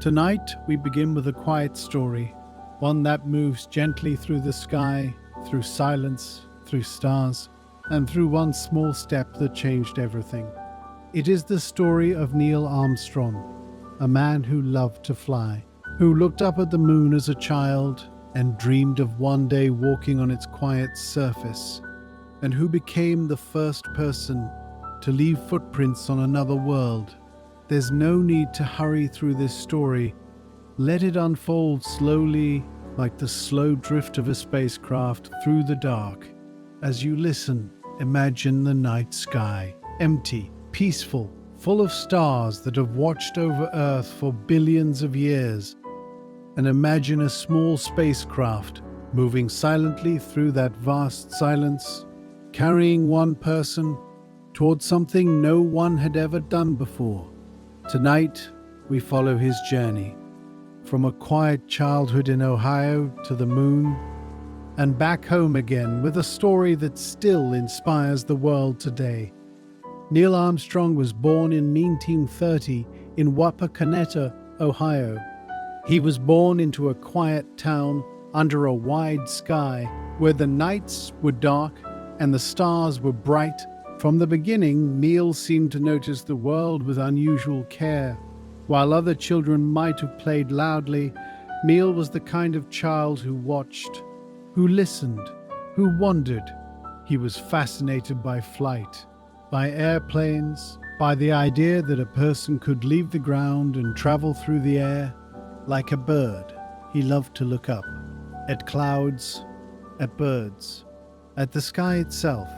Tonight, we begin with a quiet story, one that moves gently through the sky, through silence, through stars, and through one small step that changed everything. It is the story of Neil Armstrong, a man who loved to fly, who looked up at the moon as a child and dreamed of one day walking on its quiet surface, and who became the first person to leave footprints on another world. There's no need to hurry through this story. Let it unfold slowly, like the slow drift of a spacecraft through the dark. As you listen, imagine the night sky, empty, peaceful, full of stars that have watched over Earth for billions of years. And imagine a small spacecraft moving silently through that vast silence, carrying one person towards something no one had ever done before. Tonight, we follow his journey, from a quiet childhood in Ohio to the moon, and back home again with a story that still inspires the world today. Neil Armstrong was born in 1930 in Wapakoneta, Ohio. He was born into a quiet town under a wide sky where the nights were dark and the stars were bright. From the beginning, Neil seemed to notice the world with unusual care. While other children might have played loudly, Neil was the kind of child who watched, who listened, who wondered. He was fascinated by flight, by airplanes, by the idea that a person could leave the ground and travel through the air. Like a bird, he loved to look up, at clouds, at birds, at the sky itself.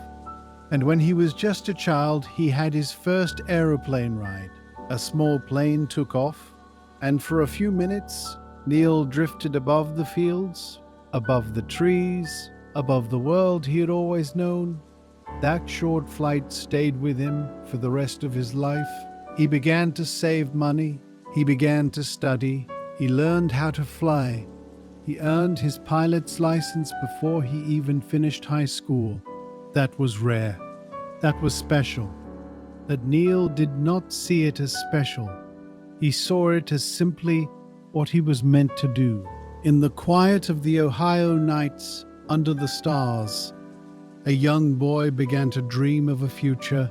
And when he was just a child, he had his first aeroplane ride. A small plane took off, and for a few minutes, Neil drifted above the fields, above the trees, above the world he had always known. That short flight stayed with him for the rest of his life. He began to save money. He began to study. He learned how to fly. He earned his pilot's license before he even finished high school. That was rare. That was special. But Neil did not see it as special. He saw it as simply what he was meant to do. In the quiet of the Ohio nights, under the stars, a young boy began to dream of a future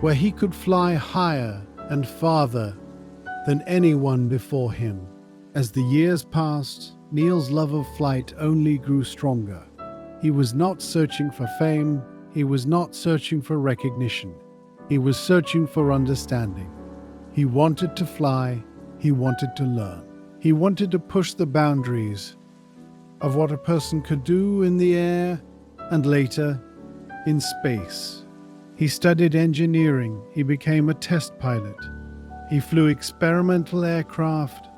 where he could fly higher and farther than anyone before him. As the years passed, Neil's love of flight only grew stronger. He was not searching for fame. He was not searching for recognition. He was searching for understanding. He wanted to fly. He wanted to learn. He wanted to push the boundaries of what a person could do in the air and later in space. He studied engineering. He became a test pilot. He flew experimental aircraft.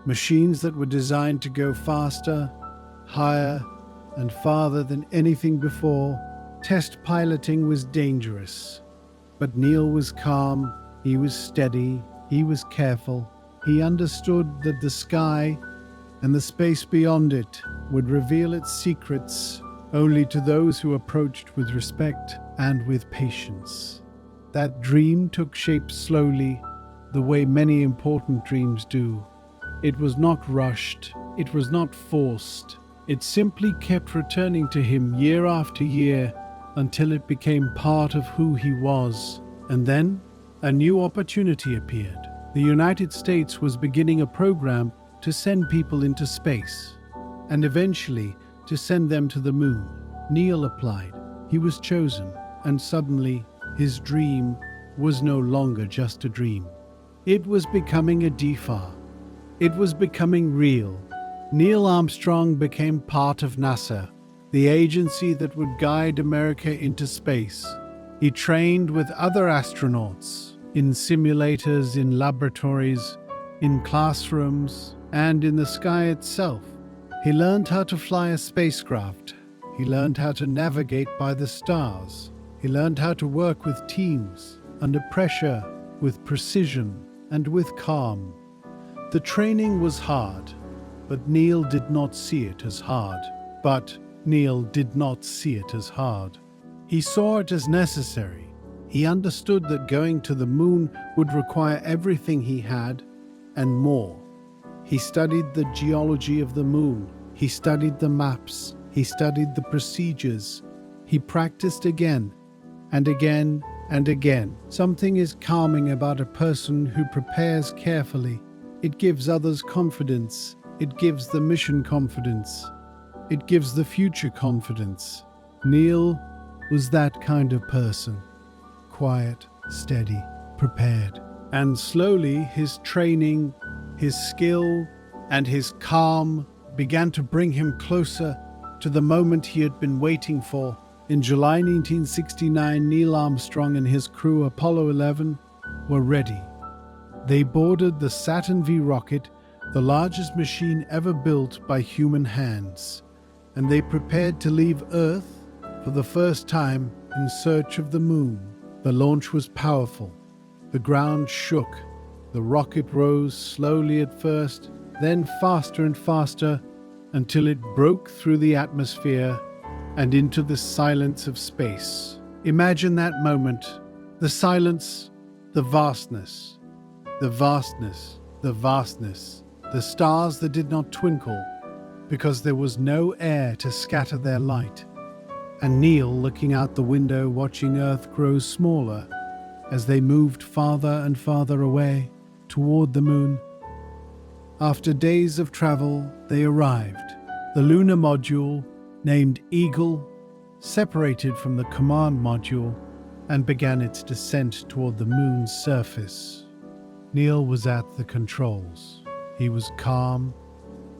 Machines that were designed to go faster, higher, and farther than anything before. Test piloting was dangerous. But Neil was calm, he was steady, he was careful. He understood that the sky and the space beyond it would reveal its secrets only to those who approached with respect and with patience. That dream took shape slowly, the way many important dreams do. It was not rushed, it was not forced. It simply kept returning to him year after year until it became part of who he was. And then a new opportunity appeared. The United States was beginning a program to send people into space, and eventually to send them to the moon. Neil applied. He was chosen, and suddenly his dream was no longer just a dream. It was becoming a DFAR. It was becoming real. Neil Armstrong became part of NASA, the agency that would guide America into space. He trained with other astronauts in simulators, in laboratories, in classrooms, and in the sky itself. He learned how to fly a spacecraft. He learned how to navigate by the stars. He learned how to work with teams, under pressure, with precision, and with calm. The training was hard. But Neil did not see it as hard. He saw it as necessary. He understood that going to the moon would require everything he had and more. He studied the geology of the moon. He studied the maps. He studied the procedures. He practiced again and again and again. Something is calming about a person who prepares carefully. It gives others confidence. It gives the mission confidence. It gives the future confidence. Neil was that kind of person. Quiet, steady, prepared. And slowly his training, his skill, and his calm began to bring him closer to the moment he had been waiting for. In July 1969, Neil Armstrong and his crew, Apollo 11, were ready. They boarded the Saturn V rocket, the largest machine ever built by human hands, and they prepared to leave Earth for the first time in search of the moon. The launch was powerful. The ground shook. The rocket rose slowly at first, then faster and faster, until it broke through the atmosphere and into the silence of space. Imagine that moment. The silence, the vastness, the vastness, the vastness. The stars that did not twinkle because there was no air to scatter their light. And Neil looking out the window, watching Earth grow smaller as they moved farther and farther away toward the moon. After days of travel, they arrived. The lunar module, named Eagle, separated from the command module and began its descent toward the moon's surface. Neil was at the controls. He was calm.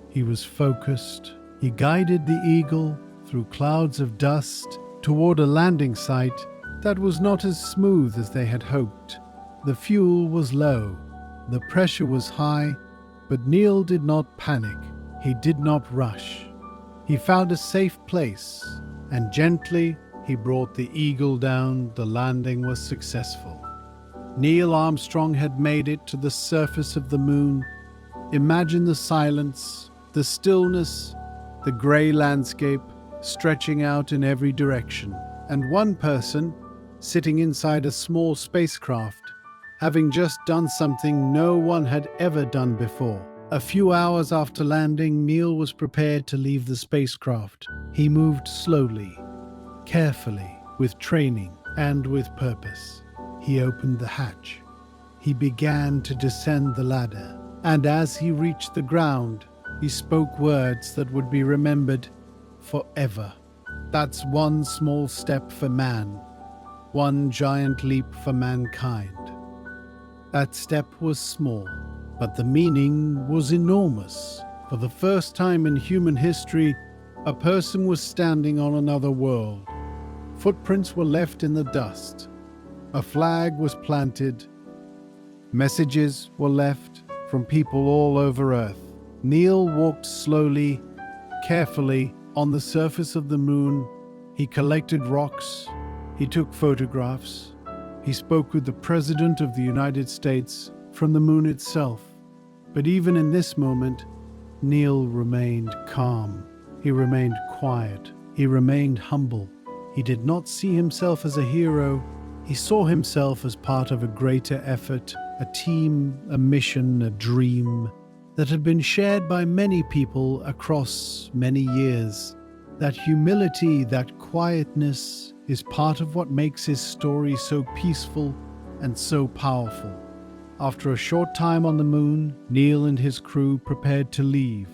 He was focused. He guided the Eagle through clouds of dust toward a landing site that was not as smooth as they had hoped. The fuel was low. The pressure was high, but Neil did not panic. He did not rush. He found a safe place, and gently he brought the Eagle down. The landing was successful. Neil Armstrong had made it to the surface of the moon. Imagine the silence, the stillness, the gray landscape stretching out in every direction, and one person sitting inside a small spacecraft, having just done something no one had ever done before. A few hours after landing, Neil was prepared to leave the spacecraft. He moved slowly, carefully, with training and with purpose. He opened the hatch. He began to descend the ladder, and as he reached the ground, he spoke words that would be remembered forever. That's one small step for man, one giant leap for mankind. That step was small, but the meaning was enormous. For the first time in human history, a person was standing on another world. Footprints were left in the dust. A flag was planted. Messages were left from people all over Earth. Neil walked slowly, carefully, on the surface of the moon. He collected rocks. He took photographs. He spoke with the President of the United States from the moon itself. But even in this moment, Neil remained calm. He remained quiet. He remained humble. He did not see himself as a hero. He saw himself as part of a greater effort, a team, a mission, a dream that had been shared by many people across many years. That humility, that quietness is part of what makes his story so peaceful and so powerful. After a short time on the moon, Neil and his crew prepared to leave.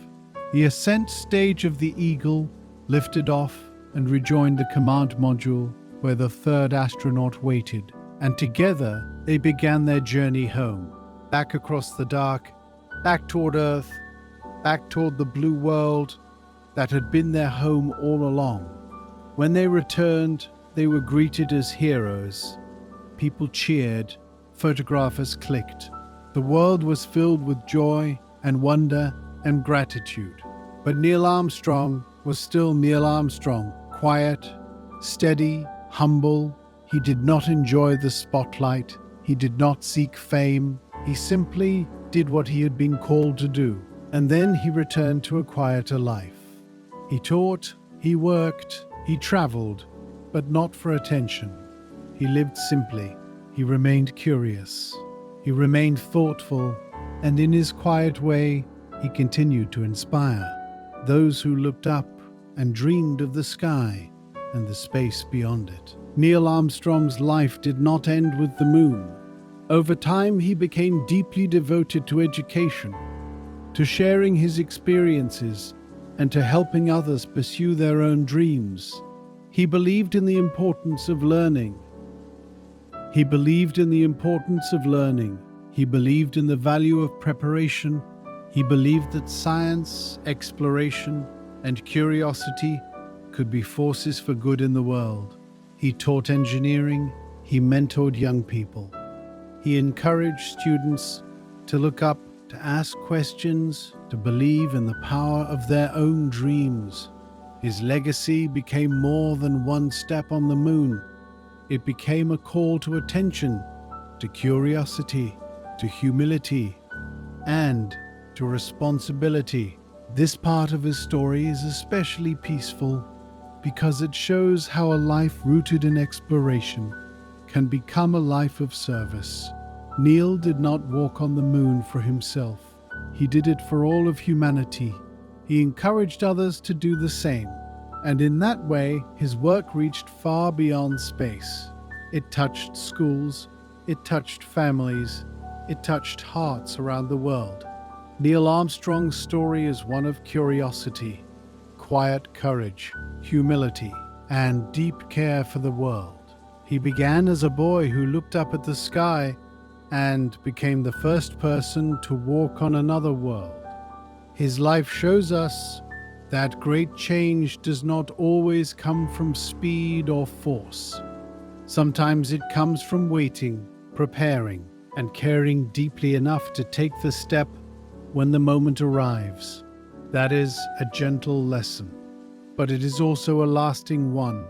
The ascent stage of the Eagle lifted off and rejoined the command module where the third astronaut waited, and together they began their journey home, back across the dark, back toward Earth, back toward the blue world that had been their home all along. When they returned, they were greeted as heroes. People cheered, photographers clicked. The world was filled with joy and wonder and gratitude. But Neil Armstrong was still Neil Armstrong, quiet, steady, humble. He did not enjoy the spotlight. He did not seek fame. He simply did what he had been called to do. And then he returned to a quieter life. He taught, he worked, he traveled, but not for attention. He lived simply. He remained curious. He remained thoughtful, and in his quiet way, he continued to inspire those who looked up and dreamed of the sky and the space beyond it. Neil Armstrong's life did not end with the moon. Over time, he became deeply devoted to education, to sharing his experiences, and to helping others pursue their own dreams. He believed in the importance of learning. He believed in the importance of learning. He believed in the value of preparation. He believed that science, exploration, and curiosity could be forces for good in the world. He taught engineering. He mentored young people. He encouraged students to look up, to ask questions, to believe in the power of their own dreams. His legacy became more than one step on the moon. It became a call to attention, to curiosity, to humility, and to responsibility. This part of his story is especially peaceful because it shows how a life rooted in exploration can become a life of service. Neil did not walk on the moon for himself. He did it for all of humanity. He encouraged others to do the same. And in that way, his work reached far beyond space. It touched schools, it touched families, it touched hearts around the world. Neil Armstrong's story is one of curiosity, quiet courage, humility, and deep care for the world. He began as a boy who looked up at the sky and became the first person to walk on another world. His life shows us that great change does not always come from speed or force. Sometimes it comes from waiting, preparing, and caring deeply enough to take the step when the moment arrives. That is a gentle lesson, but it is also a lasting one.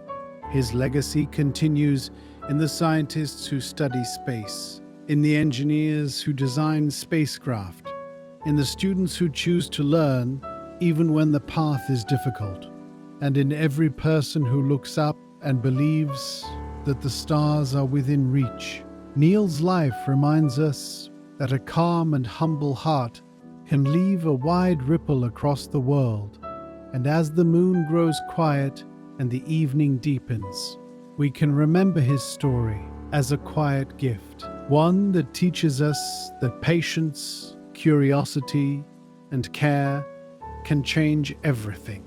His legacy continues in the scientists who study space, in the engineers who design spacecraft, in the students who choose to learn even when the path is difficult, and in every person who looks up and believes that the stars are within reach. Neil's life reminds us that a calm and humble heart can leave a wide ripple across the world, and as the moon grows quiet and the evening deepens, we can remember his story as a quiet gift, one that teaches us that patience, curiosity, and care can change everything.